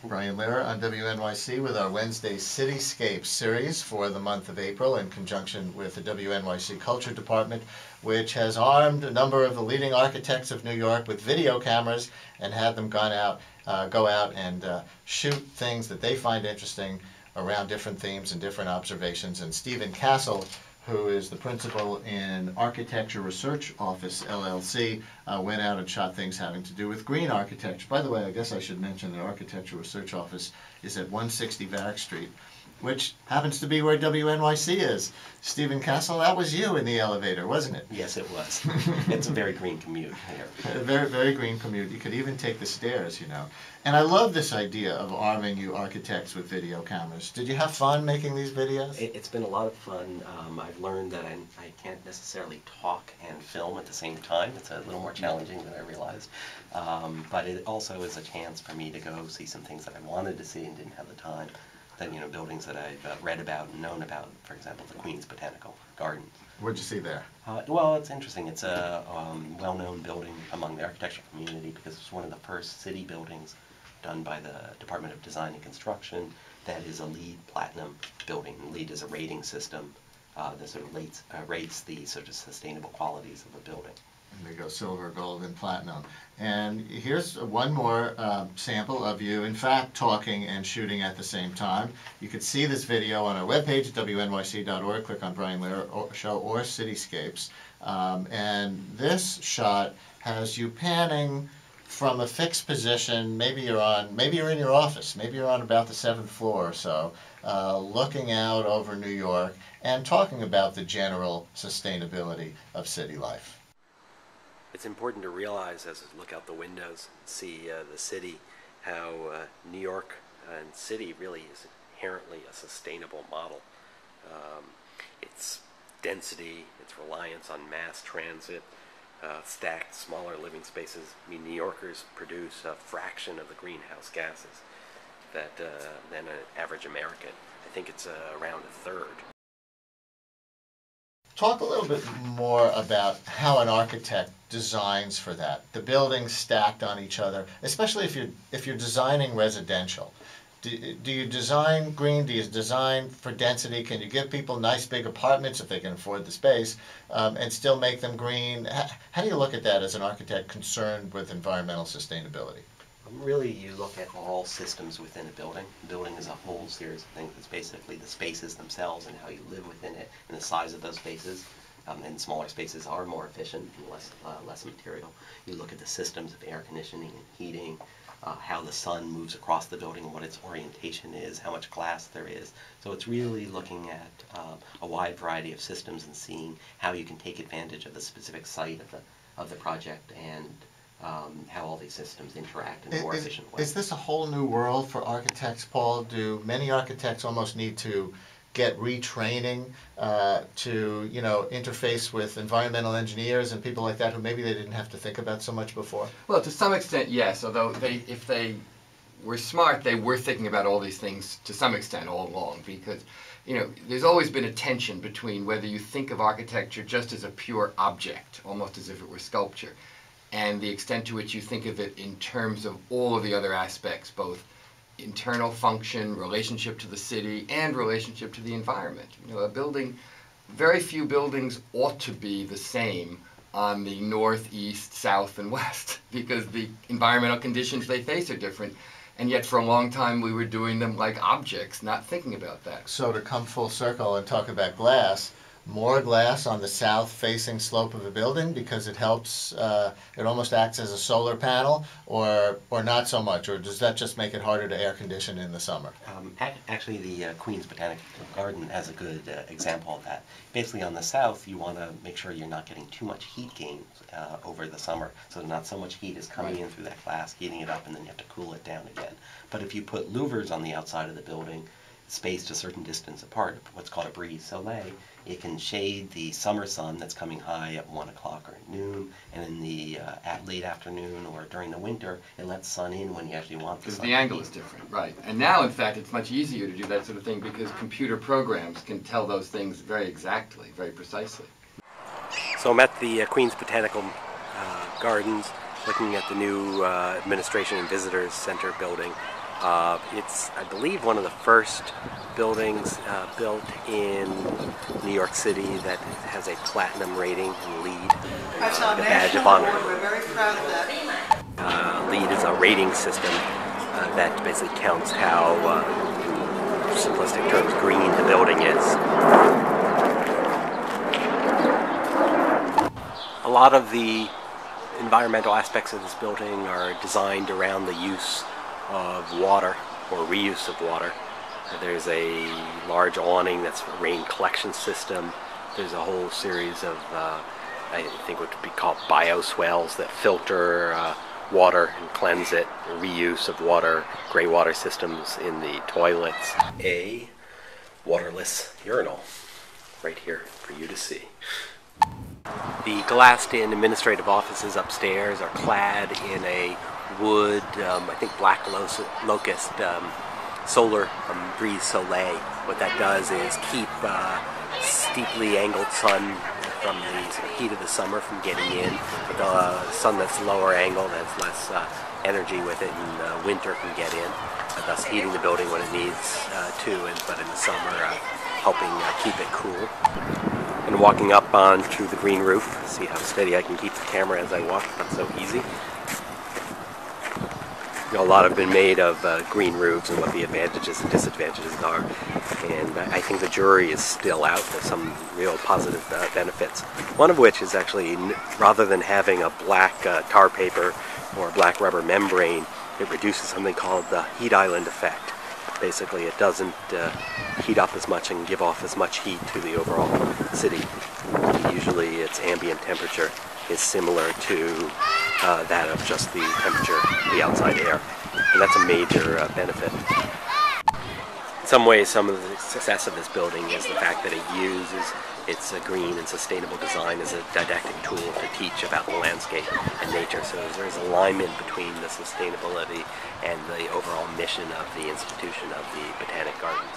Brian Lehrer on WNYC with our Wednesday Cityscapes series for the month of April in conjunction with the WNYC Culture Department, which has armed a number of the leading architects of New York with video cameras and had them go out and shoot things that they find interesting around different themes and different observations. And Stephen Cassell, who is the principal in Achitecture Research Office, LLC, went out and shot things having to do with green architecture. By the way, I guess I should mention that Architecture Research Office is at 160 Varick Street, which happens to be where WNYC is. Stephen Cassell, that was you in the elevator, wasn't it? Yes, it was. It's a very green commute here. A very, very green commute. You could even take the stairs, you know. And I love this idea of arming you architects with video cameras. Did you have fun making these videos? It's been a lot of fun. I've learned that I can't necessarily talk and film at the same time. It's a little more challenging than I realized. But it also is a chance for me to go see some things that I wanted to see and didn't have the time. That, you know, buildings that I've read about and known about, for example, the Queen's Botanical Gardens. What'd you see there? Well, it's interesting. It's a well-known building among the architectural community because it's one of the first city buildings done by the Department of Design and Construction that is a LEED Platinum building. LEED is a rating system that sort of rates the sort of sustainable qualities of a building. And they go silver, gold, and platinum. And here's one more sample of you, in fact, talking and shooting at the same time. You can see this video on our webpage at WNYC.org. Click on Brian Lehrer Show or Cityscapes. And this shot has you panning from a fixed position. Maybe you're in your office. Maybe you're on about the 7th floor or so, looking out over New York and talking about the general sustainability of city life. It's important to realize as we look out the windows and see the city, how New York and city really is inherently a sustainable model. Its density, its reliance on mass transit, stacked smaller living spaces mean New Yorkers produce a fraction of the greenhouse gases than an average American. I think it's around a third. Talk a little bit more about how an architect designs for that. The buildings stacked on each other, especially if you're designing residential. Do you design green? Do you design for density? Can you give people nice big apartments if they can afford the space and still make them green? How do you look at that as an architect concerned with environmental sustainability? Really, you look at all systems within a building. The building is a whole series of things. It's basically the spaces themselves and how you live within it and the size of those spaces. And smaller spaces are more efficient and less material. You look at the systems of air conditioning and heating, how the sun moves across the building, what its orientation is, how much glass there is. So it's really looking at a wide variety of systems and seeing how you can take advantage of the specific site of the project and how all these systems interact in a more efficient way. Is this a whole new world for architects, Paul? Do many architects almost need to get retraining to, you know, interface with environmental engineers and people like that who maybe they didn't have to think about so much before? Well, to some extent, yes. Although if they were smart, they were thinking about all these things to some extent all along, because, you know, there's always been a tension between whether you think of architecture just as a pure object, almost as if it were sculpture, and the extent to which you think of it in terms of all of the other aspects, both internal function, relationship to the city, and relationship to the environment. You know, a building, very few buildings ought to be the same on the north, east, south, and west, because the environmental conditions they face are different. And yet for a long time we were doing them like objects, not thinking about that. So to come full circle and talk about glass, more glass on the south-facing slope of a building because it helps, it almost acts as a solar panel, or not so much, or does that just make it harder to air condition in the summer? Actually, the Queen's Botanical Garden has a good example of that. Basically, on the south, you want to make sure you're not getting too much heat gain over the summer, so not so much heat is coming in through that glass, heating it up, and then you have to cool it down again. But if you put louvers on the outside of the building, spaced a certain distance apart, what's called a brise soleil, it can shade the summer sun that's coming high at 1 o'clock or at noon, and in the late afternoon or during the winter, it lets sun in when you actually want the sun. Because the angle is different, right. And now, in fact, it's much easier to do that sort of thing because computer programs can tell those things very exactly, very precisely. So I'm at the Queen's Botanical Gardens, looking at the new Administration and Visitors Center building. It's, I believe, one of the first buildings built in New York City that has a platinum rating and LEED, That's like our a badge of national honor. award. We're very proud of that. LEED is a rating system that basically counts how, in simplistic terms, green the building is. A lot of the environmental aspects of this building are designed around the use of water or reuse of water. There's a large awning that's a rain collection system. There's a whole series of, I think what would be called bioswales that filter water and cleanse it, reuse of water, gray water systems in the toilets. A waterless urinal right here for you to see. The glassed-in administrative offices upstairs are clad in a wood, I think black locust solar brise soleil. What that does is keep steeply angled sun from the heat of the summer from getting in. But the sun that's lower angled has less energy with it, and winter can get in, thus heating the building when it needs to, but in the summer helping keep it cool. And walking up onto the green roof, see how steady I can keep the camera as I walk, not so easy. A lot have been made of green roofs and what the advantages and disadvantages are, and I think the jury is still out. There's some real positive benefits. One of which is actually, rather than having a black tar paper or black rubber membrane, it reduces something called the heat island effect. Basically, it doesn't heat up as much and give off as much heat to the overall city. Usually its ambient temperature is similar to that of just the temperature of the outside air. And that's a major benefit. In some ways, some of the success of this building is the fact that it uses its green and sustainable design as a didactic tool to teach about the landscape and nature. So there's alignment between the sustainability and the overall mission of the institution of the Botanic Gardens.